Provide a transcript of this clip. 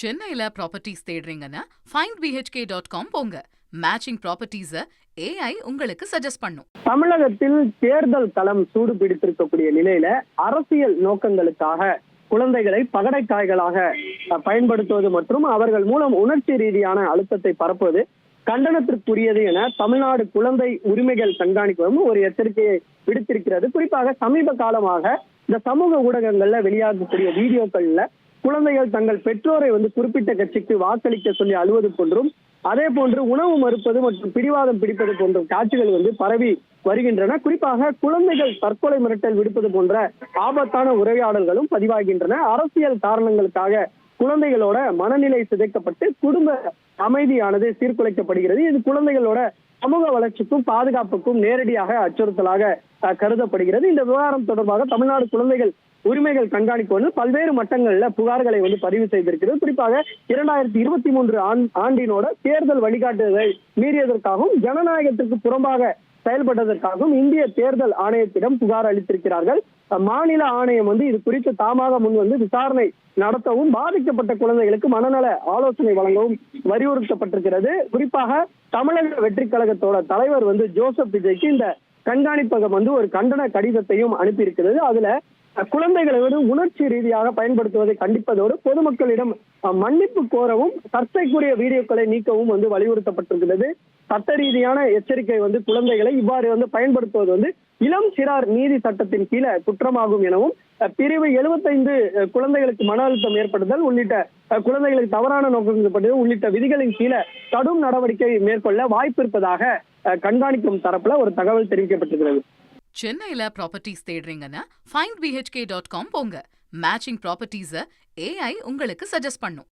சென்னையில properties தேடுறீங்கன்னா findbhk.com போங்க. Matching ப்ராப்பர்ட்டிஸ AI உங்களுக்கு சஜஸ்ட் பண்ணும். தமிழகத்தில் தேர்தல் களம் சூடு பிடித்திருக்கக்கூடிய நிலையில அரசியல் நோக்கங்களுக்காக குழந்தைகளை பகடைக்காய்களாக பயன்படுத்துவது மற்றும் அவர்கள் மூலம் உணர்ச்சி ரீதியான அழுத்தத்தை பரப்புவது கண்டனத்திற்குரியது என தமிழ்நாடு குழந்தை உரிமைகள் கண்காணிப்பு ஒரு எச்சரிக்கையை விடுத்திருக்கிறது. குறிப்பாக சமீப காலமாக இந்த சமூக ஊடகங்கள்ல வெளியாகக்கூடிய வீடியோக்கள்ல குழந்தைகள் தங்கள் பெற்றோரை குறிப்பிட்ட கட்சிக்கு வாக்களிக்க சொல்லி அழுவது போன்றும், அதே போன்று உணவு மறுப்பது மற்றும் பிடிவாதம் பிடிப்பது போன்ற காட்சிகள் பரவி வருகின்றன. குறிப்பாக குழந்தைகள் தற்கொலை மிரட்டல் விடுப்பது போன்ற ஆபத்தான உரையாடல்களும் பதிவாகின்றன. அரசியல் காரணங்களுக்காக குழந்தைகளோட மனநிலை சிதைக்கப்பட்டு குடும்ப அமைதியானது சீர்குலைக்கப்படுகிறது. இது குழந்தைகளோட சமூக வளர்ச்சிக்கும் பாதுகாப்புக்கும் நேரடியாக அச்சுறுத்தலாக கருதப்படுகிறது. இந்த விவகாரம் தொடர்பாக தமிழ்நாடு குழந்தைகள் உரிமைகள் கண்காணிப்பு பல்வேறு மட்டங்கள்ல புகார்களை பதிவு செய்திருக்கிறது. குறிப்பாக 2023 ஆண்டினோட தேர்தல் வழிகாட்டுதலை மீறியதற்காகவும் ஜனநாயகத்திற்கு புறம்பாக செயல்பட்டதற்காகவும் இந்திய தேர்தல் ஆணையத்திடம் புகார் அளித்திருக்கிறார்கள். மாநில ஆணையம் இது குறித்து தாமாக முன் விசாரணை நடத்தவும் பாதிக்கப்பட்ட குழந்தைகளுக்கு மனநல ஆலோசனை வழங்கவும் வலியுறுத்தப்பட்டிருக்கிறது. குறிப்பாக தமிழக வெற்றி கழகத்தோட தலைவர் ஜோசப் விஜய்க்கு இந்த கண்காணிப்பகம் ஒரு கண்டன கடிதத்தையும் அனுப்பியிருக்கிறது. அதுல குழந்தைகளை உணர்ச்சி ரீதியாக பயன்படுத்துவதை கண்டிப்பதோடு பொதுமக்களிடம் மன்னிப்பு கோரவும் சர்ச்சைக்குரிய வீடியோக்களை நீக்கவும் வலியுறுத்தப்பட்டிருக்கிறது. சட்ட ரீதியான எச்சரிக்கை குழந்தைகளை இவ்வாறு பயன்படுத்துவது இளம் சிறார் நீதி சட்டத்தின் கீழே குற்றமாகும் எனவும், பிரிவு 75 குழந்தைகளுக்கு மன அழுத்தம் ஏற்படுதல் உள்ளிட்ட குழந்தைகளுக்கு தவறான நோக்கம் உள்ளிட்ட விதிகளின் கீழே கடும் நடவடிக்கை மேற்கொள்ள வாய்ப்பு இருப்பதாக கண்காணிக்கும் தரப்புல ஒரு தகவல் தெரிவிக்கப்பட்டிருக்கிறது. சென்னையில ப்ராப்பர்ட்டிஸ் தேடுறீங்கன்னா findbhk.com போங்க. மேட்சிங் ப்ராப்பர்ட்டிஸ AI உங்களுக்கு சஜஸ்ட் பண்ணும்.